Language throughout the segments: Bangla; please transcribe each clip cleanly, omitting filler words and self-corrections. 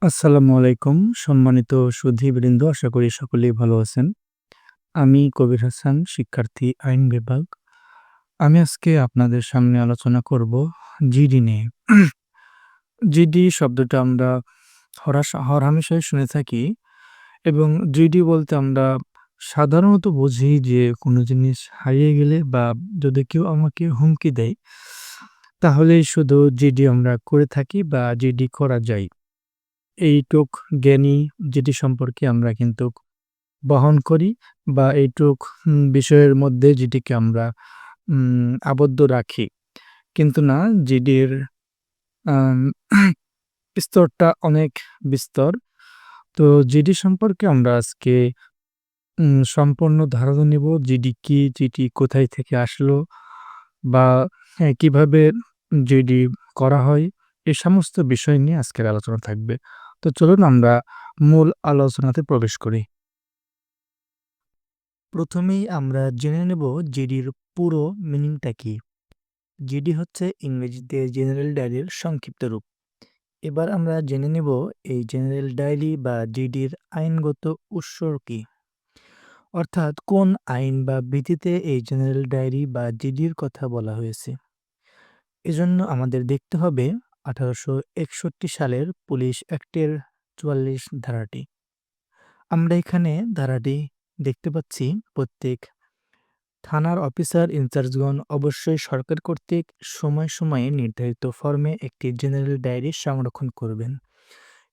আসসালামু আলাইকুম। সম্মানিত সুধীবৃন্দ, আশা করি সকলেই ভালো আছেন। আমি কবির হাসান, শিক্ষার্থী, আইন বিভাগ। আমি আজকে আপনাদের সামনে আলোচনা করব জিডি নিয়ে। জিডি শব্দটা আমরা হরহামেশাই শুনে থাকি এবং জিডি বলতে আমরা সাধারণত বুঝি যে কোনো জিনিস হারিয়ে গেলে বা যদি কেউ আমাকে হুমকি দেয়, তাহলেই শুধু জিডি আমরা করে থাকি বা জিডি করা যায়। এইটুক জ্ঞানী জিডি সম্পর্কে আমরা কিন্তু বহন করি বা এইটুক বিষয়ের মধ্যে যেটিকে আমরা আবদ্ধ রাখি। কিন্তু না, জিডির আম স্তরটা অনেক বিস্তর। তো জিডি সম্পর্কে আমরা আজকে সম্পূর্ণ ধারণা নিব। জিডি কি? জিডি কোথায় থেকে আসলো? বা কিভাবে জিডি করা হয়? এই সমস্ত বিষয় নিয়ে আজকের আলোচনা থাকবে। তো চলুন আমরা মূল আলোচনাতে প্রবেশ করি। প্রথমেই আমরা জেনে নেব জিডির পুরো মিনিংটা কি। জিডি হচ্ছে ইংরেজিতে জেনারেল ডায়েরির সংক্ষিপ্ত রূপ। এবার আমরা জেনে নেব এই জেনারেল ডায়েরি বা জিডির আইনগত উৎস কি, অর্থাৎ কোন আইন বা বিধিতে এই জেনারেল ডায়েরি বা জিডির কথা বলা হয়েছে। এজন্য আমাদের দেখতে হবে 1861 সালের পুলিশ অ্যাক্টের ৪৪ ধারাটি। আমরা এখানে ধারাটি দেখতে পাচ্ছি, প্রত্যেক থানার অফিসার ইনচার্জগণ অবশ্যই সরকার কর্তৃক সময়ে সময়ে নির্ধারিত ফর্মে একটি জেনারেল ডায়েরি সংরক্ষণ করবেন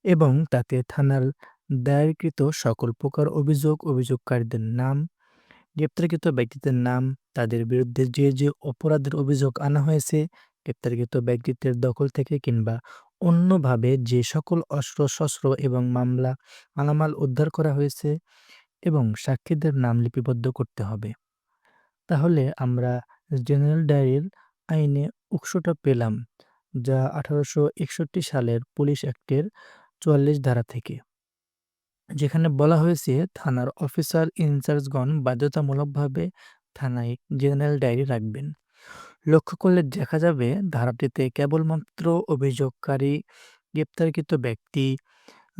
এবং তাতে থানার দায়েরকৃত সকল প্রকার অভিযোগ, অভিযোগকারীদের নাম, গ্রেপ্তারকৃত ব্যক্তিদের নাম, তাদের বিরুদ্ধে যে যে অপরাধের অভিযোগ আনা হয়েছে, গ্রেপ্তারকৃত ব্যক্তিদের দখল থেকে কিংবা অন্যভাবে যে সকল অস্ত্র-শস্ত্র এবং মালামাল উদ্ধার করা হয়েছে এবং সাক্ষীদের নাম লিপিবদ্ধ করতে হবে। তাহলে আমরা জেনারেল ডায়েরির আইনে উৎসটা পেলাম, যা 1861 সালের পুলিশ অ্যাক্টের ৪৪ ধারা থেকে। যেখানে বলা হয়েছে থানার অফিসার ইনচার্জগণ বাধ্যতামূলকভাবে থানায় জেনারেল ডায়েরি রাখবেন। লক্ষ্য করলে দেখা যাবে ধারাটিতে কেবলমাত্র অভিযোগকারী, গ্রেপ্তারকৃত ব্যক্তি,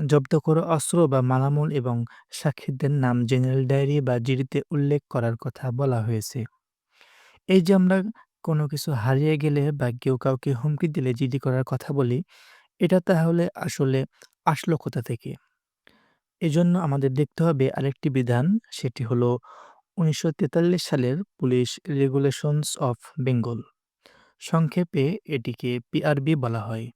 জব্দ করা অস্ত্র বা মালামাল এবং সাক্ষীদের নাম জেনারেল ডায়েরি বা জিডিতে উল্লেখ করার কথা বলা হয়েছে। এই যে আমরা কোনো কিছু হারিয়ে গেলে বা কেউ কাউকে হুমকি দিলে জিডি করার কথা বলি, এটা তাহলে আসলে আসলো কোথা থেকে? এজন্য আমাদের দেখতে হবে আরেকটি বিধান, সেটি হলো ১৯৪৩ সালের পুলিশ রেগুলেশনস অফ বেঙ্গল। সংক্ষেপে এটিকে পিআরবি বলা হয়।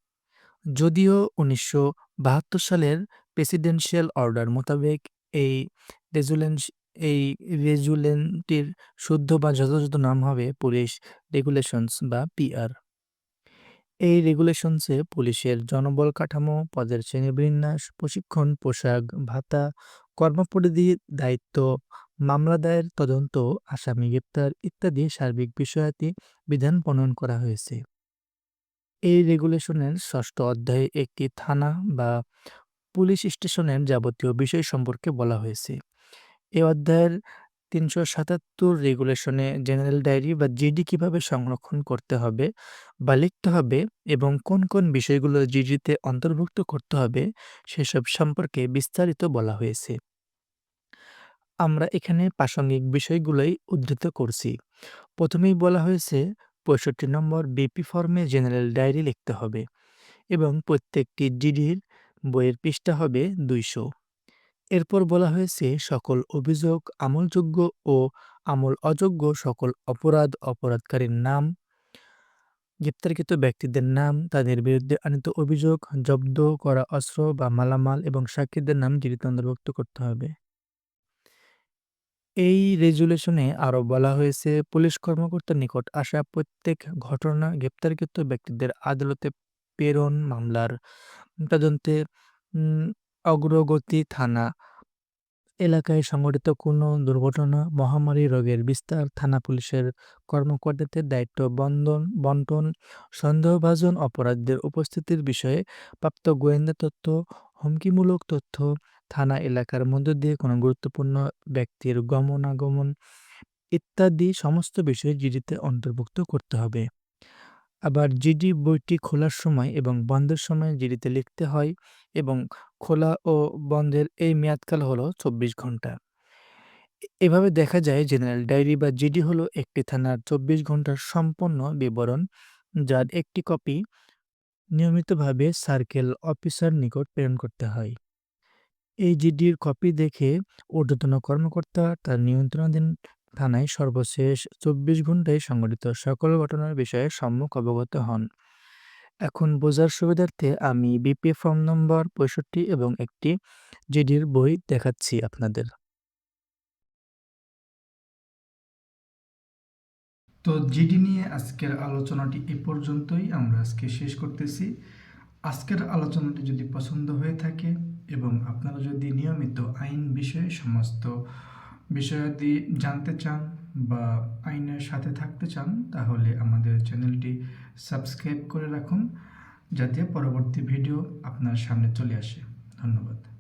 যদিও ১৯৭২ সালের প্রেসিডেন্সিয়াল অর্ডার মোতাবেক এই রেজুলেন্স এই রেজুলেন্টটির শুদ্ধ বা যথাযথ নাম হবে পুলিশ রেগুলেশনস বা পিআর। এই রেগুলেশনসে পুলিশের জনবল কাঠামো, পদের শ্রেণীবিন্যাস, প্রশিক্ষণ, পোশাক, ভাতা, কর্মপরিধি, দায়িত্ব, মামলা দায়ের, তদন্ত, আসামি গ্রেপ্তার ইত্যাদি সার্বিক বিষয়াদি বিধান প্রণয়ন করা হয়েছে। এই রেগুলেশনের ৬ষ্ঠ অধ্যায়ে একটি থানা বা পুলিশ স্টেশনের যাবতীয় বিষয় সম্পর্কে বলা হয়েছে। এ অধ্যায়ের ৩৭৭ রেগুলেশনে জেনারেল ডায়েরি বা জিডি কিভাবে সংরক্ষণ করতে হবে বা লিখতে হবে এবং কোন কোন বিষয়গুলো জিডিতে অন্তর্ভুক্ত করতে হবে সেসব সম্পর্কে বিস্তারিত বলা হয়েছে। আমরা এখানে প্রাসঙ্গিক বিষয়গুলোই উদ্ধৃত করছি। প্রথমেই বলা হয়েছে ৬৫ নম্বর বিপি ফর্মে জেনারেল ডায়েরি লিখতে হবে এবং প্রত্যেকটি জিডির বইয়ের পৃষ্ঠা হবে ২০০। এরপর বলা হয়েছে সকল অভিযোগ, আমলযোগ্য ও আমল অযোগ্য সকল অপরাধ, অপরাধকারীর নাম, গ্রেপ্তারকৃত ব্যক্তিদের নাম, তাদের বিরুদ্ধে আনীত অভিযোগ, জব্দ করা অস্ত্র বা মালামাল এবং সাক্ষীদের নাম জিডিতে অন্তর্ভুক্ত করতে হবে। এই রেজুলেশনে আরো বলা হয়েছে পুলিশ কর্মকর্তার নিকট আসা প্রত্যেক ঘটনা গ্রেপ্তারকৃত ব্যক্তিদের আদালতে প্রেরণ, মামলার তদন্তে উম অগ্রগতি, থানা এলাকায় সংঘটিত কোনো দুর্ঘটনা, মহামারী, রোগের বিস্তার, থানা পুলিশের কর্মকর্তাদের দায়িত্ব বন্টন, সন্দেহভাজন অপরাধীদের উপস্থিতির বিষয়ে প্রাপ্ত গোয়েন্দা তথ্য, হুমকিমূলক তথ্য, থানা এলাকার মধ্য দিয়ে কোনো গুরুত্বপূর্ণ ব্যক্তির গমনাগমন ইত্যাদি সমস্ত বিষয় জিডিতে অন্তর্ভুক্ত করতে হবে। আবার জিডি বইটি খোলার সময় এবং বন্ধের সময় জিডিতে লিখতে হয় এবং খোলা ও বন্ধের এই মেয়াদকাল হলো ২৪ ঘন্টা। এভাবে দেখা যায় জেনারেল ডায়েরি বা জিডি হলো একটি থানার ২৪ ঘন্টার সম্পূর্ণ বিবরণ, যার একটি কপি নিয়মিতভাবে সার্কেল অফিসার নিকট প্রেরণ করতে হয়। এই জিডির কপি দেখে ঊর্ধ্বতন কর্মকর্তা তার নিয়ন্ত্রণাধীন থানায় সর্বশেষ ২৪ ঘন্টায় সংঘটিত সকল ঘটনার বিষয়ে সম্যক অবগত হন। এখন বোঝার সুবিধার্থে আমি বিপি ফর্ম নম্বর ৬৫ এবং একটি জিডির বই দেখাচ্ছি আপনাদের। তো জিডি নিয়ে আজকের আলোচনাটি এ পর্যন্তই আমরা আজকে শেষ করতেছি। আজকের আলোচনাটি যদি পছন্দ হয়ে থাকে এবং আপনারা যদি নিয়মিত আইন বিষয়ে সমস্ত বিষয়াদি জানতে চান বা আইনের সাথে থাকতে চান, তাহলে আমাদের চ্যানেলটি সাবস্ক্রাইব করে রাখুন, যাতে পরবর্তী ভিডিও আপনার সামনে চলে আসে। ধন্যবাদ।